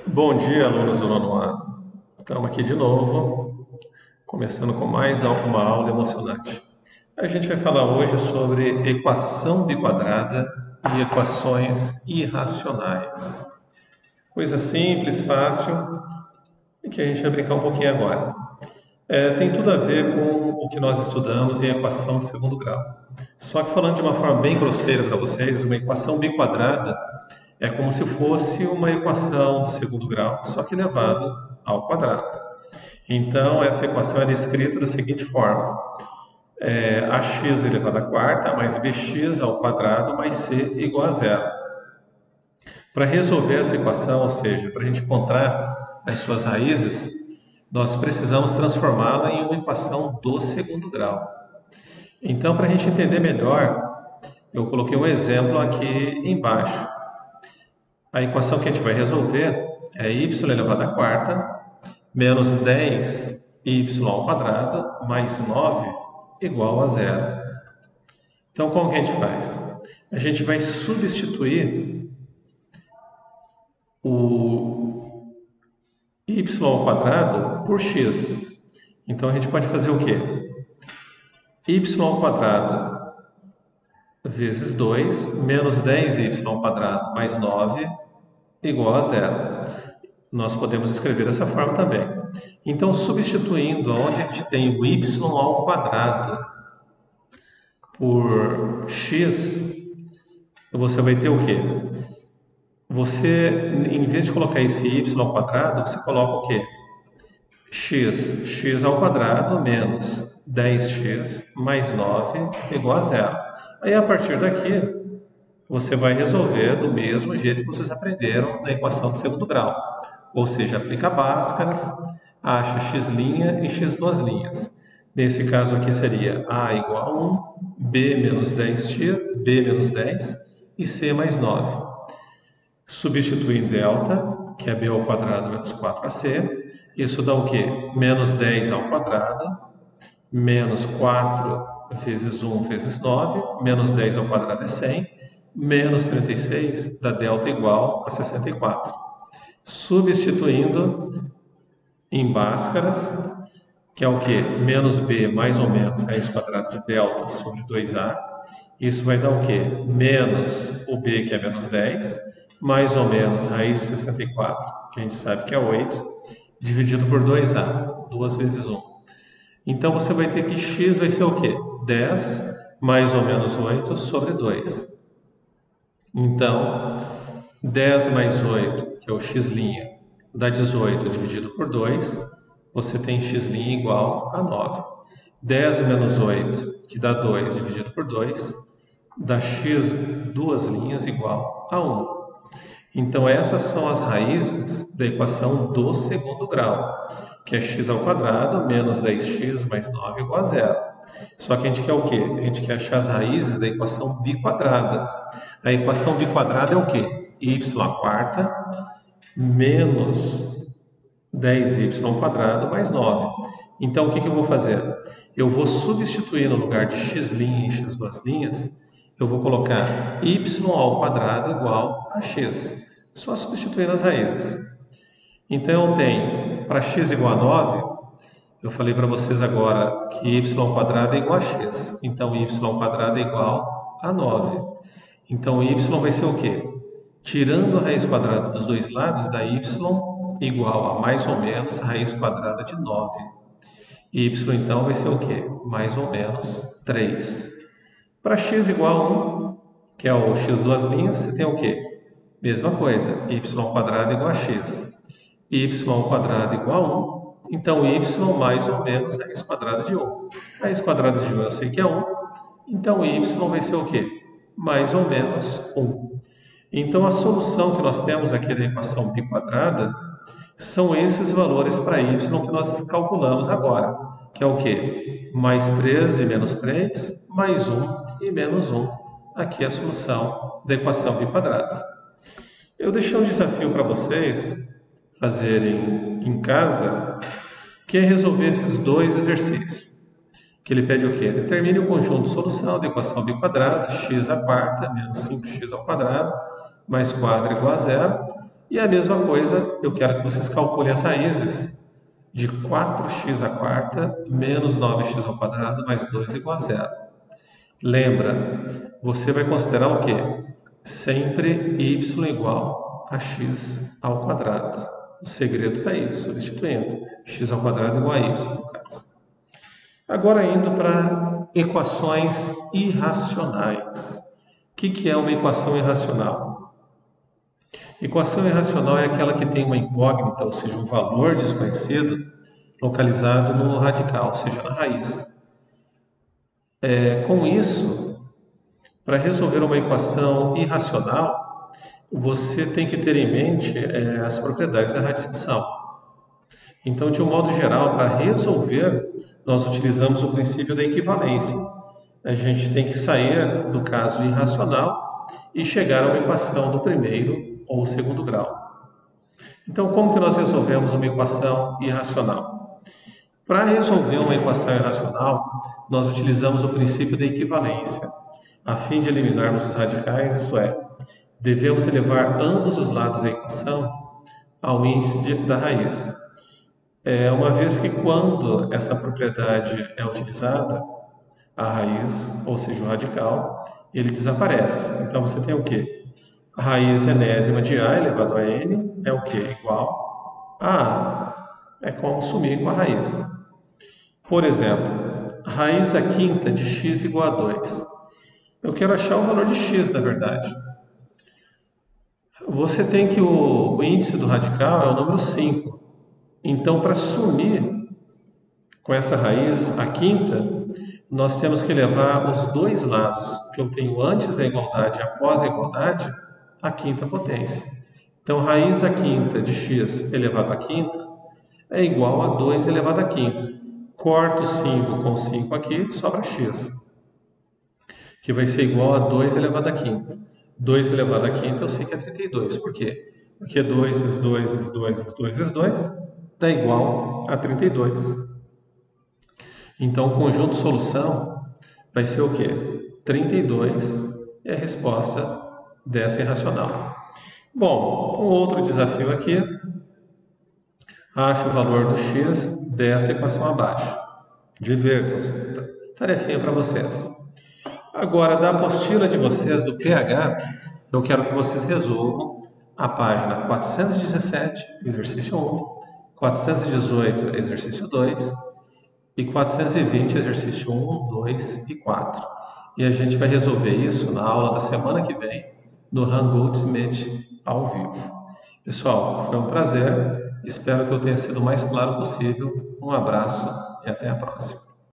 Bom dia, alunos do nono ano. Estamos aqui de novo, começando com mais uma aula emocionante. A gente vai falar hoje sobre equação biquadrada e equações irracionais. Coisa simples, fácil, e que a gente vai brincar um pouquinho agora. Tem tudo a ver com o que nós estudamos em equação de segundo grau. Só que falando de uma forma bem grosseira para vocês, uma equação biquadrada é como se fosse uma equação do segundo grau, só que elevado ao quadrado. Então, essa equação é escrita da seguinte forma: ax elevado à quarta mais bx ao quadrado mais c igual a zero. Para resolver essa equação, ou seja, para a gente encontrar as suas raízes, nós precisamos transformá-la em uma equação do segundo grau. Então, para a gente entender melhor, eu coloquei um exemplo aqui embaixo. A equação que a gente vai resolver é y elevado à quarta menos 10y ao quadrado mais 9 igual a zero. Então, como que a gente faz? A gente vai substituir o y ao quadrado por x. Então, a gente pode fazer o quê? Y ao quadrado vezes 2 menos 10y ao quadrado mais 9 igual a zero. Nós podemos escrever dessa forma também. Então, substituindo onde a gente tem o y ao quadrado por x, você vai ter o quê? Você, em vez de colocar esse y ao quadrado, você coloca o quê? X ao quadrado menos 10x mais 9 igual a zero. Aí, a partir daqui, você vai resolver do mesmo jeito que vocês aprenderam na equação do segundo grau. Ou seja, aplica Bhaskaras, acha x' e x duas linhas. Nesse caso aqui seria a igual a 1, b menos 10x, b menos 10 e c mais 9. Substituir em delta, que é b ao quadrado menos 4ac. Isso dá o quê? Menos 10 ao quadrado, menos 4 vezes 1 vezes 9, menos 10 ao quadrado é 100, menos 36 dá delta igual a 64. Substituindo em Bhaskaras, que é o que? Menos b mais ou menos raiz quadrada de delta sobre 2a. Isso vai dar o que? Menos o b, que é menos 10, mais ou menos raiz de 64, que a gente sabe que é 8, dividido por 2a, 2 vezes 1. Então, você vai ter que x vai ser o quê? 10 mais ou menos 8 sobre 2. Então, 10 mais 8, que é o x', dá 18 dividido por 2, você tem x' igual a 9. 10 menos 8, que dá 2 dividido por 2, dá x duas linhas igual a 1. Então, essas são as raízes da equação do segundo grau, que é x ao quadrado menos 10x mais 9 igual a zero. Só que a gente quer o quê? A gente quer achar as raízes da equação biquadrada. A equação biquadrada é o quê? Y à quarta menos 10y ao quadrado mais 9. Então, o que eu vou fazer? Eu vou substituir no lugar de x' e x duas linhas, eu vou colocar y ao quadrado igual a x. Só substituir nas raízes. Então, eu tenho, para x igual a 9, eu falei para vocês agora que y ao quadrado é igual a x. Então, y ao quadrado é igual a 9. Então, y vai ser o quê? Tirando a raiz quadrada dos dois lados, dá y igual a mais ou menos raiz quadrada de 9. Y, então, vai ser o quê? Mais ou menos 3. Para x igual a 1, que é o x duas linhas, você tem o quê? Mesma coisa, y ao quadrado igual a x. Y ao quadrado igual a 1. Então, y mais ou menos raiz quadrada de 1. Raiz quadrada de 1 eu sei que é 1. Então, y vai ser o quê? Mais ou menos 1. Então, a solução que nós temos aqui da equação biquadrada são esses valores para y que nós calculamos agora, que é o quê? Mais 3 e menos 3, mais 1 e menos 1. Aqui é a solução da equação biquadrada. Eu deixei um desafio para vocês fazerem em casa, que é resolver esses dois exercícios. Que ele pede o quê? Determine o conjunto de solução da equação biquadrada, x à quarta menos 5x ao quadrado mais 4 igual a zero. E a mesma coisa, eu quero que vocês calculem as raízes de 4x à quarta menos 9x ao quadrado mais 2 igual a zero. Lembra, você vai considerar o quê? Sempre y igual a x ao quadrado. O segredo está aí, substituindo. X ao quadrado igual a y, no caso. Agora indo para equações irracionais. O que é uma equação irracional? Equação irracional é aquela que tem uma incógnita, ou seja, um valor desconhecido, localizado no radical, ou seja, na raiz. Com isso, para resolver uma equação irracional, você tem que ter em mente as propriedades da radicção. Então, de um modo geral, para resolver, nós utilizamos o princípio da equivalência. A gente tem que sair do caso irracional e chegar a uma equação do primeiro ou segundo grau. Então, como que nós resolvemos uma equação irracional? Para resolver uma equação irracional, nós utilizamos o princípio da equivalência, a fim de eliminarmos os radicais, isto é, devemos elevar ambos os lados da equação ao índice da raiz. Uma vez que quando essa propriedade é utilizada, a raiz, ou seja, o radical, ele desaparece. Então você tem o quê? A raiz enésima de a elevado a n é o quê? Igual a a. É como sumir com a raiz. Por exemplo, raiz a quinta de x igual a 2. Eu quero achar o valor de x, na verdade. Você tem que o índice do radical é o número 5. Então, para sumir com essa raiz, a quinta, nós temos que levar os dois lados que eu tenho antes da igualdade e após a igualdade, à quinta potência. Então, raiz a quinta de x elevado à quinta é igual a 2 elevado à quinta. Corto 5 com 5 aqui, sobra x, que vai ser igual a 2 elevado à quinta. 2 elevado à quinta eu sei que é 32. Por quê? Porque 2 vezes 2 vezes 2 vezes 2 vezes 2 dá igual a 32. Então, o conjunto solução vai ser o quê? 32 é a resposta dessa irracional. Bom, um outro desafio aqui. Ache o valor do x dessa equação abaixo. Divirtam-se. Tarefinha para vocês. Agora, da apostila de vocês, do PH, eu quero que vocês resolvam a página 417, exercício 1, 418, exercício 2 e 420, exercício 1, 2 e 4. E a gente vai resolver isso na aula da semana que vem, no Hangouts Meet ao vivo. Pessoal, foi um prazer. Espero que eu tenha sido o mais claro possível. Um abraço e até a próxima.